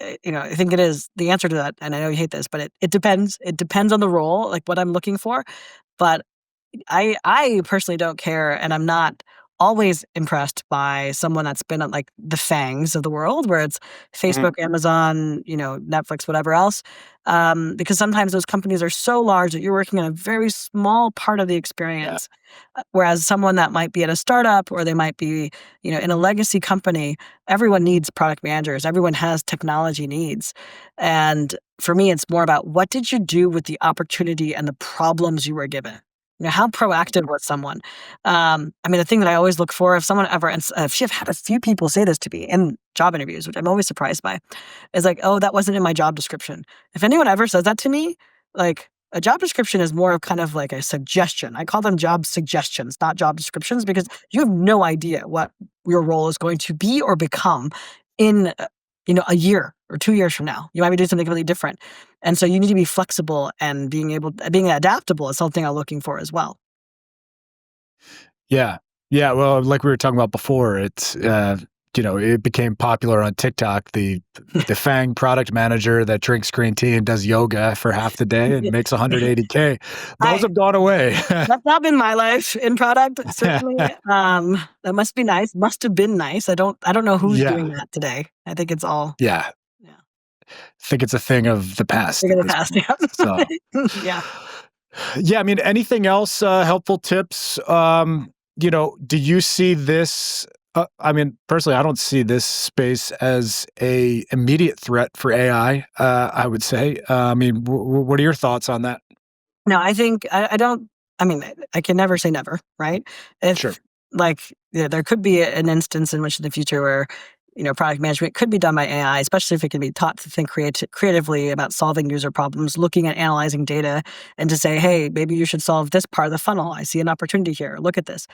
I think it is the answer to that. And I know you hate this, but it depends. It depends on the role, like what I'm looking for. But I personally don't care, and I'm not always impressed by someone that's been at, like, the FAANGs of the world, where it's Mhm. Facebook, Amazon, Netflix, whatever else, because sometimes those companies are so large that you're working on a very small part of the Yeah. experience, whereas someone that might be at a startup or they might be, in a legacy company, everyone needs product managers, everyone has technology needs, and for me, it's more about what did you do with the opportunity and the problems you were given? How proactive was someone? I mean, the thing that I always look for if someone ever, and I've had a few people say this to me in job interviews, which I'm always surprised by, is like, oh, that wasn't in my job description. If anyone ever says that to me, like a job description is more of kind of like a suggestion. I call them job suggestions, not job descriptions, because you have no idea what your role is going to be or become in a year or 2 years from now. You might be doing something completely different. And so you need to be flexible and being adaptable is something I'm looking for as well. Yeah. Yeah. Well, like we were talking about before, it became popular on TikTok. The FANG product manager that drinks green tea and does yoga for half the day and makes 180K. Those I have gone away. That's not been my life in product, certainly. That must be nice. Must have been nice. I don't know who's Yeah. doing that today. I think it's all, Yeah. yeah, Think it's a thing of the past thing at of the this past. point. So, Yeah. Yeah. yeah, I mean, anything else, helpful tips? Do you see this? I mean, personally, I don't see this space as a immediate threat for AI. I would say. I mean, what are your thoughts on that? No, I think I don't. I mean, I can never say never, right? Sure. If like there could be an instance in which in the future where product management could be done by AI, especially if it can be taught to think creatively about solving user problems, looking at analyzing data, and to say, hey, maybe you should solve this part of the funnel. I see an opportunity here. Look at this.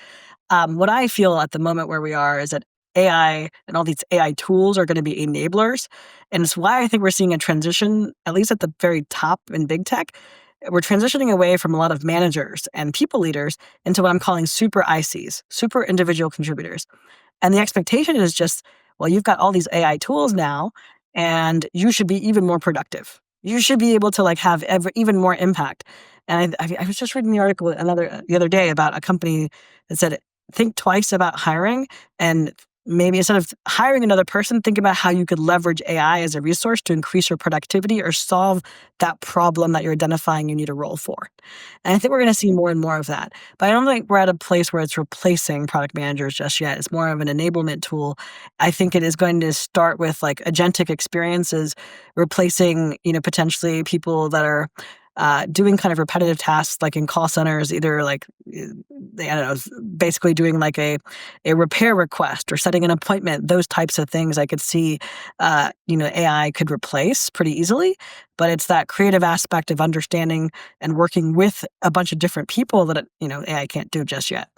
What I feel at the moment where we are is that AI and all these AI tools are going to be enablers. And it's why I think we're seeing a transition, at least at the very top in big tech. We're transitioning away from a lot of managers and people leaders into what I'm calling super ICs, super individual contributors. And the expectation is just, well, you've got all these AI tools now, and you should be even more productive. You should be able to like have even more impact. And I was just reading the article the other day about a company that said, think twice about hiring, and maybe instead of hiring another person, think about how you could leverage AI as a resource to increase your productivity or solve that problem that you're identifying you need a role for. And I think we're going to see more and more of that. But I don't think we're at a place where it's replacing product managers just yet. It's more of an enablement tool. I think it is going to start with like agentic experiences, replacing, potentially people that are doing kind of repetitive tasks like in call centers, either like, I don't know, basically doing like a repair request or setting an appointment, those types of things I could see, AI could replace pretty easily. But it's that creative aspect of understanding and working with a bunch of different people that, AI can't do just yet.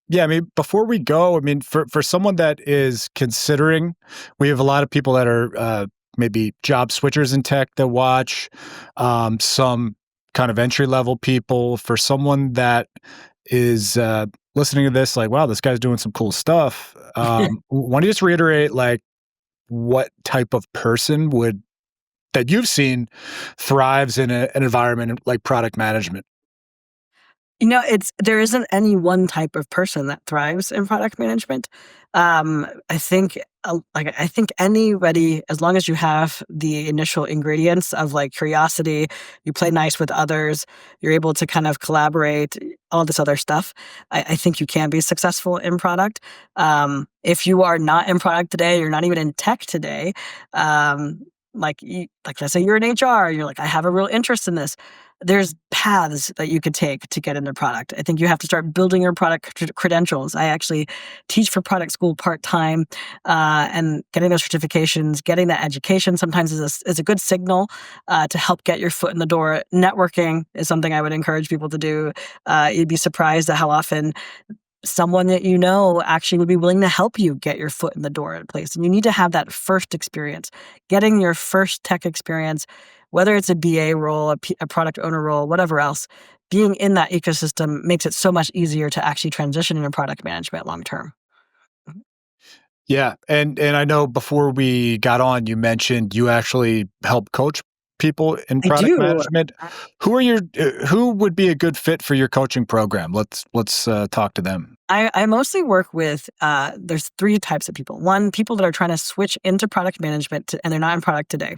Yeah, I mean, before we go, I mean, for someone that is considering, we have a lot of people that are maybe job switchers in tech that watch, some kind of entry level people. For someone that is listening to this, like, wow, this guy's doing some cool stuff. Why don't you just reiterate, like, what type of person would that you've seen thrives in an environment like product management? There isn't any one type of person that thrives in product management. I think, I think anybody, as long as you have the initial ingredients of like curiosity, you play nice with others, you're able to kind of collaborate, all this other stuff. I think you can be successful in product. If you are not in product today, you're not even in tech today. Like let's say you're in HR, you're like, I have a real interest in this. There's paths that you could take to get into product. I think you have to start building your product credentials. I actually teach for product school part-time, and getting those certifications, getting that education sometimes is a good signal to help get your foot in the door. Networking is something I would encourage people to do. You'd be surprised at how often someone that you know actually would be willing to help you get your foot in the door at a place. And you need to have that first experience, getting your first tech experience, whether it's a BA role, a product owner role, whatever else. Being in that ecosystem makes it so much easier to actually transition into product management long term. Yeah, and I know before we got on, you mentioned you actually help coach people in I product do. management. Who would be a good fit for your coaching program? Let's talk to them. I mostly work with, there's three types of people. One, people that are trying to switch into product management and they're not in product today.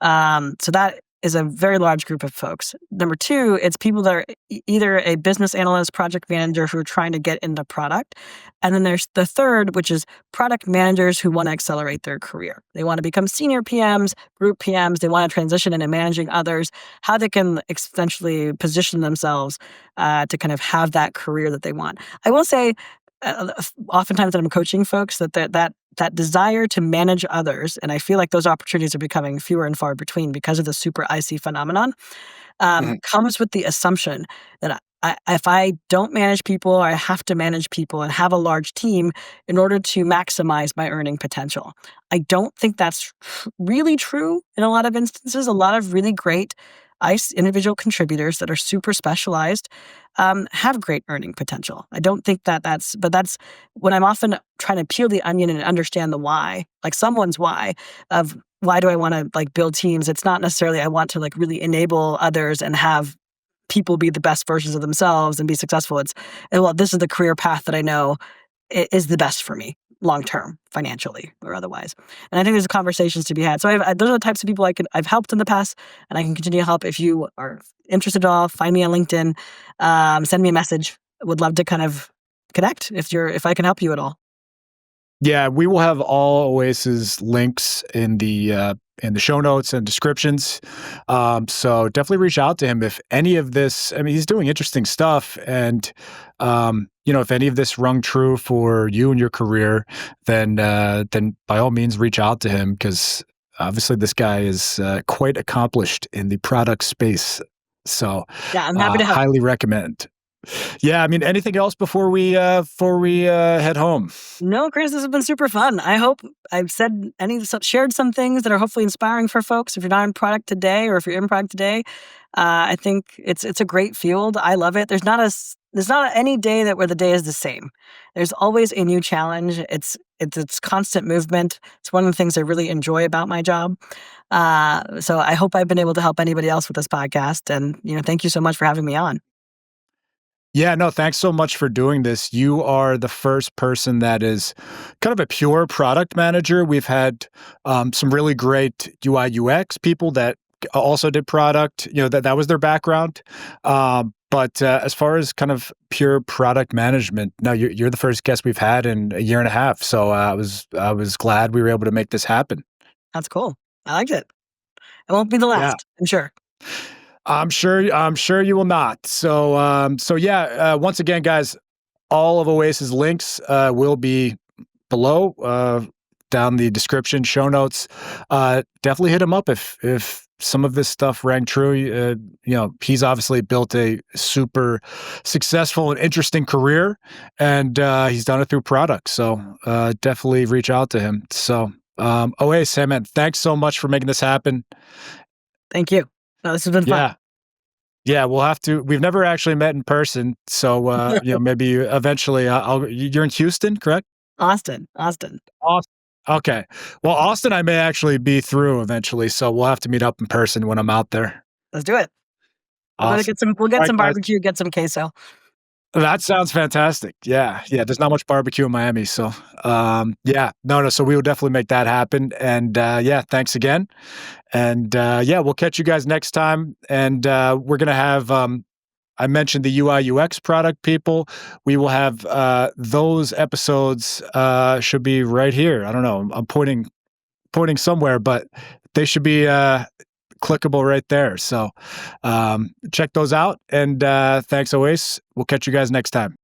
So that is a very large group of folks. Number two, it's people that are either a business analyst, project manager who are trying to get into product. And then there's the third, which is product managers who want to accelerate their career. They want to become senior PMs, group PMs. They want to transition into managing others, how they can essentially position themselves to kind of have that career that they want. I will say, oftentimes when I'm coaching folks, that desire to manage others, and I feel like those opportunities are becoming fewer and far between because of the super IC phenomenon, Mhm. comes with the assumption that if I don't manage people, I have to manage people and have a large team in order to maximize my earning potential. I don't think that's really true in a lot of instances. A lot of really great ICE individual contributors that are super specialized have great earning potential. I don't think but that's when I'm often trying to peel the onion and understand the why, like someone's why of why do I want to like build teams? It's not necessarily I want to like really enable others and have people be the best versions of themselves and be successful. Well, this is the career path that I know is the best for me long term, financially or otherwise. And I think there's conversations to be had. So those are the types of people I've helped in the past, and I can continue to help. If you are interested at all, find me on LinkedIn, send me a message. Would love to kind of connect if I can help you at all. Yeah, we will have all Oasis links in the show notes and descriptions. So definitely reach out to him if any of this. I mean, he's doing interesting stuff, and if any of this rung true for you and your career, then by all means reach out to him because obviously this guy is quite accomplished in the product space. So Yeah, I'm happy to help. highly recommend. Yeah, I mean, anything else before we head home? No, Chris, this has been super fun. I hope I've shared some things that are hopefully inspiring for folks. If you're not in product today, or if you're in product today, I think it's a great field. I love it. There's not any day where the day is the same. There's always a new challenge. It's constant movement. It's one of the things I really enjoy about my job. So I hope I've been able to help anybody else with this podcast. And thank you so much for having me on. Yeah, no, thanks so much for doing this. You are the first person that is kind of a pure product manager. We've had some really great UI UX people that also did product, that was their background. But as far as kind of pure product management, no, you're the first guest we've had in a year and a half. So I was glad we were able to make this happen. That's cool. I liked it. It won't be the Yeah. last, I'm sure. I'm sure you will not. So yeah, once again, guys, all of Oasis links will be below, down the description, show notes. Definitely hit him up if some of this stuff rang true. He's obviously built a super successful and interesting career, and he's done it through products. So definitely reach out to him. So Owais, hey man, thanks so much for making this happen. Thank you. No, this has been fun. Yeah. Yeah, we'll have to. We've never actually met in person, so maybe eventually. You're in Houston, correct? Austin, Austin. Austin. Okay. Well, Austin, I may actually be through eventually, so we'll have to meet up in person when I'm out there. Let's do it. We'll go to Awesome. get some. We'll All get right, some guys. barbecue. Get some queso. That sounds fantastic. Yeah, yeah. There's not much barbecue in Miami, so yeah, no. So we will definitely make that happen. And yeah, thanks again. And yeah, we'll catch you guys next time. And we're gonna have. I mentioned the UI UX product people. We will have those episodes. Should be right here. I don't know. I'm pointing somewhere, but they should be clickable right there. So check those out. And thanks, Oasis. We'll catch you guys next time.